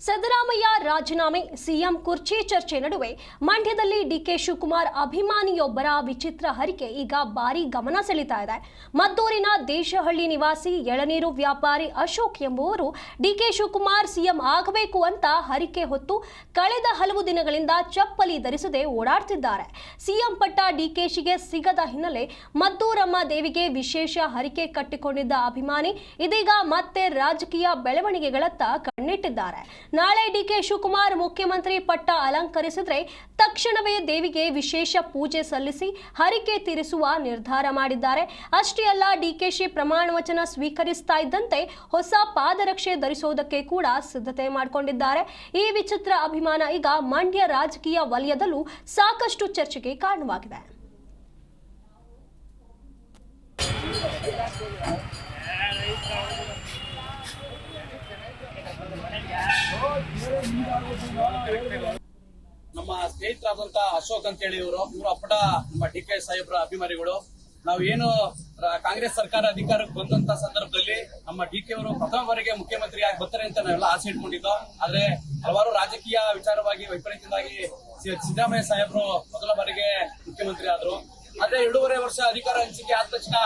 ಸಿದ್ದರಾಮಯ್ಯ ರಾಜೀನಾಮೆ ಸಿಎಂ ಕುರ್ಚಿ ಚರ್ಚೆ ನಡುವೆ ಮಂಡ್ಯದಲ್ಲಿ ಡಿಕೆ ಶಿವಕುಮಾರ್ ಅಭಿಮಾನಿಯೊಬ್ಬರ ವಿಚಿತ್ರ ಹರಿಕೆ ಈಗ ಭಾರಿ ಗಮನ ಸೆಳೀತಾ ಇದೆ. ಮದ್ದೂರಿನ ದೇಶಹಳ್ಳಿ ನಿವಾಸಿ ಎಳನೀರು ವ್ಯಾಪಾರಿ ಅಶೋಕ್ ಎಂಬುವರು ಡಿಕೆ ಶಿವಕುಮಾರ್ ಸಿಎಂ ಆಗಬೇಕು ಅಂತ ಹರಿಕೆ ಹೊತ್ತು ಕಳೆದ ಹಲವು ದಿನಗಳಿಂದ ಚಪ್ಪಲಿ ಧರಿಸದೆ ಓಡಾಡ್ತಿದ್ದಾರೆ. ಸಿಎಂ ಪಟ್ಟ ಡಿಕೆಶಿಗೆ ಸಿಗದ ಹಿನ್ನೆಲೆ ಮದ್ದೂರಮ್ಮ ದೇವಿಗೆ ವಿಶೇಷ ಹರಿಕೆ ಕಟ್ಟಿಕೊಂಡಿದ್ದ ಅಭಿಮಾನಿ ಇದೀಗ ಮತ್ತೆ ರಾಜಕೀಯ ಬೆಳವಣಿಗೆಗಳತ್ತ ಕಣ್ಣಿಟ್ಟಿದ್ದಾರೆ. ನಾಳೆ ಡಿಕೆ ಶಿವಕುಮಾರ್ ಮುಖ್ಯಮಂತ್ರಿ ಪಟ್ಟ ಅಲಂಕರಿಸಿದ್ರೆ ತಕ್ಷಣವೇ ದೇವಿಗೆ ವಿಶೇಷ ಪೂಜೆ ಸಲ್ಲಿಸಿ ಹರಿಕೆ ತೀರಿಸುವ ನಿರ್ಧಾರ ಮಾಡಿದ್ದಾರೆ. ಅಷ್ಟೇ ಅಲ್ಲ, ಡಿಕೆಶಿ ಪ್ರಮಾಣ ವಚನ ಸ್ವೀಕರಿಸ್ತಾ ಇದ್ದಂತೆ ಹೊಸ ಪಾದರಕ್ಷೆ ಧರಿಸುವುದಕ್ಕೆ ಕೂಡ ಸಿದ್ಧತೆ ಮಾಡಿಕೊಂಡಿದ್ದಾರೆ. ಈ ವಿಚಿತ್ರ ಅಭಿಮಾನ ಈಗ ಮಂಡ್ಯ ರಾಜಕೀಯ ವಲಯದಲ್ಲೂ ಸಾಕಷ್ಟು ಚರ್ಚೆಗೆ ಕಾರಣವಾಗಿದೆ. ನಮ್ಮ ಸ್ನೇಹಿತರಾದಂತ ಅಶೋಕ್ ಅಂತ ಹೇಳಿ ಇವರು ಅಪ್ಪಟ ನಮ್ಮ ಡಿಕೆ ಸಾಹೇಬ್ರ ಅಭಿಮಾನಿಗಳು. ನಾವು ಏನು ಕಾಂಗ್ರೆಸ್ ಸರ್ಕಾರ ಅಧಿಕಾರಕ್ಕೆ ಬಂದಂತ ಸಂದರ್ಭದಲ್ಲಿ ನಮ್ಮ ಡಿಕೆ ಅವರು ಪ್ರಥಮ ಬಾರಿಗೆ ಮುಖ್ಯಮಂತ್ರಿ ಆಗಿ ಬರ್ತಾರೆ ಅಂತ ನಾವೆಲ್ಲ ಆಸೆ ಇಟ್ಕೊಂಡಿದ್ದೋ. ಆದ್ರೆ ಹಲವಾರು ರಾಜಕೀಯ ವಿಚಾರವಾಗಿ ವೈಪರೀತ್ಯವಾಗಿ ಸಿದ್ದರಾಮಯ್ಯ ಸಾಹೇಬ್ರು ಮೊದಲ ಬಾರಿಗೆ ಮುಖ್ಯಮಂತ್ರಿ ಆದ್ರು. ಆದ್ರೆ 2.5 ವರ್ಷ ಅಧಿಕಾರ ಹಂಚಿಕೆ ಆದ ತಕ್ಷಣ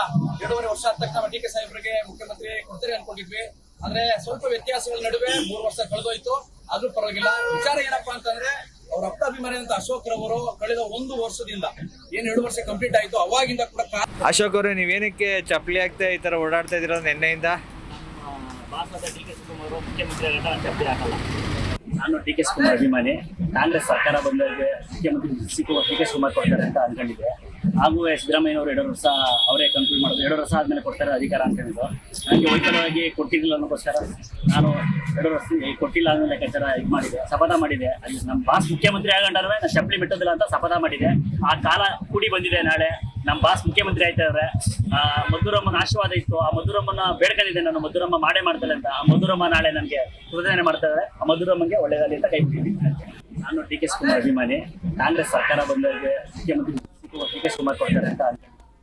2.5 ವರ್ಷ ಆದ ತಕ್ಷಣ ಡಿಕೆ ಸಾಹೇಬ್ರಿಗೆ ಮುಖ್ಯಮಂತ್ರಿ ಕೊಡ್ತಾರೆ ಅನ್ಕೊಂಡಿದ್ವಿ. ಆದ್ರೆ ಸ್ವಲ್ಪ ವ್ಯತ್ಯಾಸಗಳ ನಡುವೆ 3 ವರ್ಷ ಕಳೆದೋಯ್ತು. ಆದ್ರೂ ಪರವಾಗಿಲ್ಲ. ವಿಚಾರ ಏನಪ್ಪಾ ಅಂತಂದ್ರೆ ಅವ್ರ ಅಪ್ಪ ಅಭಿಮಾನಿ ಅಂತ ಅಶೋಕ್ ರವರು ಕಳೆದ 1 ವರ್ಷದಿಂದ ಏನ್ 2 ವರ್ಷ ಕಂಪ್ಲೀಟ್ ಆಯ್ತು ಅವಾಗಿಂದ ಕೂಡ. ಅಶೋಕ್ ಅವರು ನೀವೇನಕ್ಕೆ ಚಪ್ಪಲಿ ಆಗ್ತಾ ಈ ತರ ಓಡಾಡ್ತಾ ಇದೀರ ನಿನ್ನೆಯಿಂದ? ಭಾರತದ ಡಿಕೆ ಶಿವಕುಮಾರ್ ಮುಖ್ಯಮಂತ್ರಿ ಆಗಲ್ಲ, ಚಪ್ಪಲಿ ಹಾಕಲ್ಲ. ನಾನು ಡಿಕೆ ಶಿವಕುಮಾರ್ ಅಭಿಮಾನಿ. ಕಾಂಗ್ರೆಸ್ ಸರ್ಕಾರ ಬಂದಾಗ ಮುಖ್ಯಮಂತ್ರಿ ಡಿಕೆ ಶಿವಕುಮಾರ್ ಕೊಡ್ತಾರೆ ಅಂತ ಅನ್ಕೊಂಡಿದ್ದೆ. ಹಾಗೂ ಸಿದ್ದರಾಮಯ್ಯನವರು 2 ವರ್ಷ ಅವರೇ ಕಂಪ್ಲೀಟ್ ಮಾಡೋದು. 2 ವರ್ಷ ಆದ್ಮೇಲೆ ಕೊಡ್ತಾರೆ ಅಧಿಕಾರ ಅನ್ಕೊಂಡಿದ್ದು. ನನಗೆ ವೈಕಲ್ಯವಾಗಿ ಕೊಟ್ಟಿರಲಿಲ್ಲ ಅನ್ನೋಕ್ಕೋಸ್ಕರ ನಾನು 2 ವರ್ಷ ಕೊಟ್ಟಿಲ್ಲ ಅನ್ನೋ ಲೆಕ್ಕಾಚಾರ ಇದು ಮಾಡಿದೆ, ಶಪಥ ಮಾಡಿದೆ. ಅಲ್ಲಿ ನಮ್ಮ ಬಾಸ್ ಮುಖ್ಯಮಂತ್ರಿ ಆಗಂಡ್ರೆ ನಾನು ಚಪ್ಪಲಿ ಬಿಟ್ಟೋದಿಲ್ಲ ಅಂತ ಶಪಥ ಮಾಡಿದೆ. ಆ ಕಾಲ ಕೂಡಿ ಬಂದಿದೆ. ನಾಳೆ ನಮ್ಮ ಬಾಸ್ ಮುಖ್ಯಮಂತ್ರಿ ಆಯ್ತಾ ಇದ್ದಾರೆ. ಮಧುರಮ್ಮನ ಆಶೀರ್ವಾದ ಇತ್ತು. ಆ ಮಧುರಮ್ಮನ ಬೇಡ್ಕೊಂಡಿದ್ದೆ ನಾನು, ಮಧುರಮ್ಮ ಮಾಡೇ ಮಾಡ್ತಾಳೆ ಅಂತ. ಆ ಮಧುರಮ್ಮ ನಾಳೆ ನನಗೆ ಕೃತಜ್ಞತೆ ಮಾಡ್ತಾ ಇದ್ದಾರೆ. ಆ ಮಧುರಮ್ಮಗೆ ಒಳ್ಳೆಯದಾಗಲಿ ಅಂತ ಕೈ ಬಿಟ್ಟಿದ್ದೀನಿ. ನಾನು ಡಿಕೆ ಶಿವಕುಮಾರ್ ಅಭಿಮಾನಿ. ಕಾಂಗ್ರೆಸ್ ಸರ್ಕಾರ ಬಂದಾಗ ಮುಖ್ಯಮಂತ್ರಿ ಡಿಕೆ ಶಿವಕುಮಾರ್ ಕೊಡ್ತಾರೆ ಅಂತ ಅನ್ಕೊಂಡು